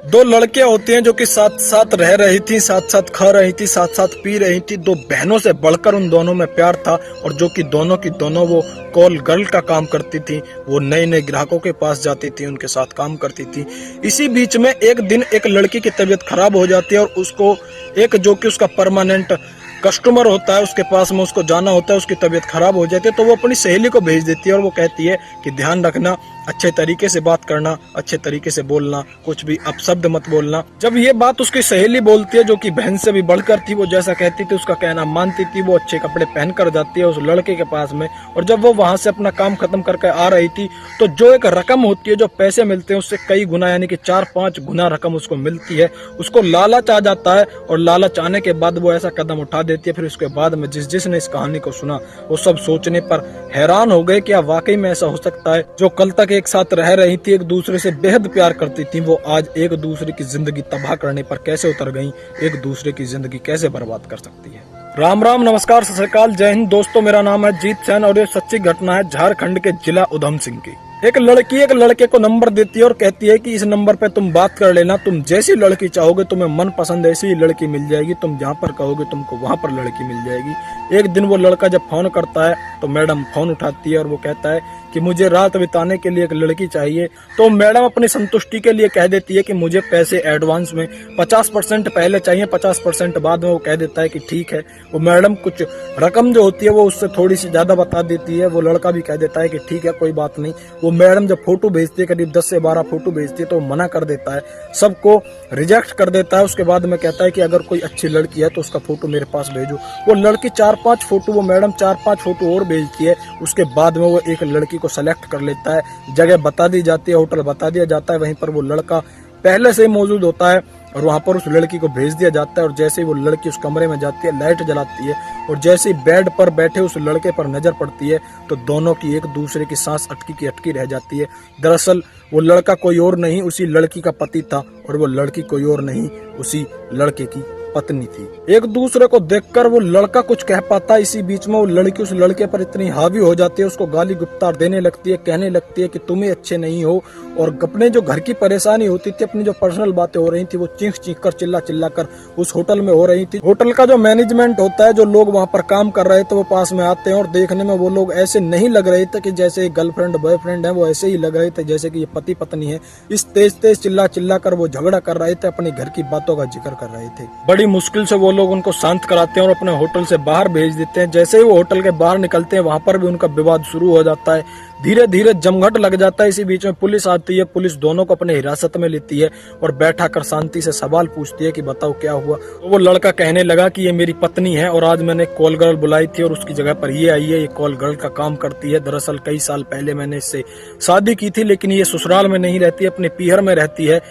दो लड़कियां होती हैं जो कि साथ साथ रह रही थी, साथ साथ खा रही थी, साथ साथ पी रही थी। दो बहनों से बढ़कर उन दोनों में प्यार था और जो कि दोनों की दोनों वो कॉल गर्ल का काम करती थी। वो नए नए ग्राहकों के पास जाती थी, उनके साथ काम करती थी। इसी बीच में एक दिन एक लड़की की तबीयत खराब हो जाती है और उसको एक जो कि उसका परमानेंट कस्टमर होता है उसके पास में उसको जाना होता है, उसकी तबीयत खराब हो जाती है तो वो अपनी सहेली को भेज देती है और वो कहती है कि ध्यान रखना, अच्छे तरीके से बात करना, अच्छे तरीके से बोलना, कुछ भी अपशब्द मत बोलना। जब ये बात उसकी सहेली बोलती है जो कि बहन से भी बढ़कर थी, वो जैसा कहती थी उसका कहना मानती थी। वो अच्छे कपड़े पहन कर जाती है उस लड़के के पास में और जब वो वहां से अपना काम खत्म करके आ रही थी तो जो एक रकम होती है, जो पैसे मिलते हैं उससे कई गुना यानी कि 4-5 गुना रकम उसको मिलती है। उसको लालच आ जाता है और लालच आने के बाद वो ऐसा कदम उठा देती है। फिर उसके बाद में जिसने इस कहानी को सुना वो सब सोचने पर हैरान हो गए कि क्या वाकई में ऐसा हो सकता है। जो कल तक एक साथ रह रही थी, एक दूसरे से बेहद प्यार करती थी, वो आज एक दूसरे की जिंदगी तबाह करने पर कैसे उतर गईं, एक दूसरे की जिंदगी कैसे बर्बाद कर सकती है। राम राम, नमस्कार, सत श्री अकाल, जय हिंद दोस्तों। मेरा नाम है जीत सैन और ये सच्ची घटना है झारखंड के जिला उधम सिंह की। एक लड़की एक लड़के को नंबर देती है और कहती है कि इस नंबर पे तुम बात कर लेना, तुम जैसी लड़की चाहोगे तुम्हें मन पसंद ऐसी ही लड़की मिल जाएगी, तुम जहाँ पर कहोगे तुमको वहां पर लड़की मिल जाएगी। एक दिन वो लड़का जब फोन करता है तो मैडम फोन उठाती है और वो कहता है कि मुझे रात बिताने के लिए एक लड़की चाहिए। तो मैडम अपनी संतुष्टि के लिए कह देती है कि मुझे पैसे एडवांस में 50% पहले चाहिए, 50% बाद में। वो कह देता है कि ठीक है। वो मैडम कुछ रकम जो होती है वो उससे थोड़ी सी ज्यादा बता देती है। वो लड़का भी कह देता है कि ठीक है, कोई बात नहीं। वो मैडम जब फोटो भेजती है, करीब 10 से 12 फोटो भेजती है, तो मना कर देता है, सबको रिजेक्ट कर देता है। उसके बाद में कहता है कि अगर कोई अच्छी लड़की है तो उसका फोटो मेरे पास भेजो। वो लड़की 4-5 फोटो, वो मैडम 4-5 फोटो और भेजती है। उसके बाद में वो एक लड़की को सेलेक्ट कर लेता है, जगह बता दी जाती है, होटल बता दिया जाता है, वहीं पर वो लड़का पहले से ही मौजूद होता है और वहां पर उस लड़की को भेज दिया जाता है। और जैसे ही वो लड़की उस कमरे में जाती है, लाइट जलाती है और जैसे ही बेड पर बैठे उस लड़के पर नजर पड़ती है तो दोनों की एक दूसरे की सांस अटकी की अटकी रह जाती है। दरअसल वो लड़का कोई और नहीं उसी लड़की का पति था और वो लड़की कोई और नहीं उसी लड़के की पत्नी थी। एक दूसरे को देखकर वो लड़का कुछ कह पाता है, इसी बीच में वो लड़की उस लड़के पर इतनी हावी हो जाती है, उसको गाली गुप्तार देने लगती है, कहने लगती है कि तुम ही अच्छे नहीं हो। और अपने जो घर की परेशानी होती थी, अपनी जो पर्सनल बातें हो रही थी, वो चीख चीख कर चिल्ला चिल्ला कर उस होटल में हो रही थी। होटल का जो मैनेजमेंट होता है, जो लोग वहाँ पर काम कर रहे थे, वो पास में आते हैं और देखने में वो लोग ऐसे नहीं लग रहे थे कि जैसे गर्लफ्रेंड बॉयफ्रेंड है, वो ऐसे ही लग रहे थे जैसे कि ये पति पत्नी है। इस तेज तेज चिल्ला चिल्ला कर वो झगड़ा कर रहे थे, अपने घर की बातों का जिक्र कर रहे थे। बड़ी मुश्किल से वो लोग उनको शांत कराते हैं और अपने होटल से बाहर भेज देते हैं। जैसे ही वो होटल के बाहर निकलते हैं, वहां पर भी उनका विवाद शुरू हो जाता है, धीरे धीरे जमघट लग जाता है। इसी बीच में पुलिस आती है, पुलिस दोनों को अपने हिरासत में लेती है और बैठा कर शांति से सवाल पूछती है कि बताओ क्या हुआ। तो वो लड़का कहने लगा कि ये मेरी पत्नी है और आज मैंने कॉल गर्ल बुलाई थी और उसकी जगह पर ये आई है, ये कॉल गर्ल का काम करती है। दरअसल कई साल पहले मैंने इससे शादी की थी, लेकिन ये ससुराल में नहीं रहती, अपने पीहर में रहती है।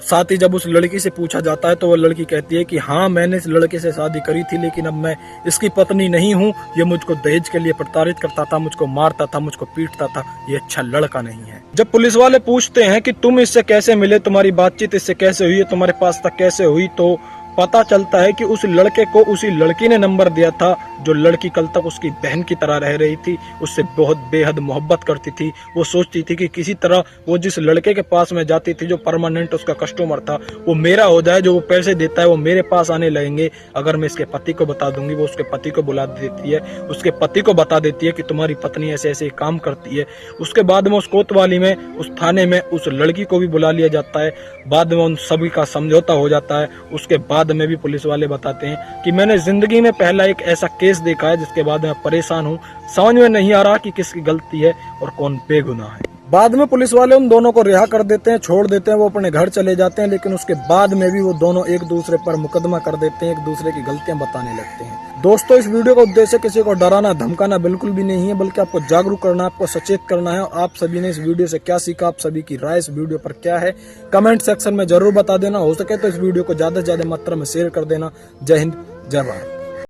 साथ ही जब उस लड़की से पूछा जाता है तो वो लड़की कहती है कि हाँ, मैंने इस लड़के से शादी करी थी, लेकिन अब मैं इसकी पत्नी नहीं हूँ। ये मुझको दहेज के लिए प्रताड़ित करता था, मुझको मारता था, मुझको पीटता था, ये अच्छा लड़का नहीं है। जब पुलिस वाले पूछते हैं कि तुम इससे कैसे मिले, तुम्हारी बातचीत इससे कैसे हुई, तुम्हारे पास तक कैसे हुई, तो पता चलता है कि उस लड़के को उसी लड़की ने नंबर दिया था जो लड़की कल तक उसकी बहन की तरह रह रही थी, उससे बहुत बेहद मोहब्बत करती थी। वो सोचती थी कि किसी तरह वो जिस लड़के के पास में जाती थी, जो परमानेंट उसका कस्टमर था, वो मेरा हो जाए, जो वो पैसे देता है वो मेरे पास आने लगेंगे। अगर मैं इसके पति को बता दूंगी, वो उसके पति को बुला देती है, उसके पति को बता देती है कि तुम्हारी पत्नी ऐसे ऐसे काम करती है। उसके बाद में उस कोतवाली में, उस थाने में उस लड़की को भी बुला लिया जाता है। बाद में उन सभी का समझौता हो जाता है। उसके बाद में भी पुलिस वाले बताते हैं कि मैंने जिंदगी में पहला एक ऐसा केस देखा है जिसके बाद मैं परेशान हूँ, समझ में नहीं आ रहा कि किसकी गलती है और कौन बेगुनाह है। बाद में पुलिस वाले उन दोनों को रिहा कर देते हैं, छोड़ देते हैं, वो अपने घर चले जाते हैं। लेकिन उसके बाद में भी वो दोनों एक दूसरे पर मुकदमा कर देते हैं, एक दूसरे की गलतियां बताने लगते हैं। दोस्तों, इस वीडियो का उद्देश्य किसी को डराना धमकाना बिल्कुल भी नहीं है, बल्कि आपको जागरूक करना, आपको सचेत करना है। आप सभी ने इस वीडियो से क्या सीखा, आप सभी की राय इस वीडियो पर क्या है, कमेंट सेक्शन में जरूर बता देना। हो सके तो इस वीडियो को ज्यादा से ज्यादा मात्रा में शेयर कर देना। जय हिंद, जय भारत।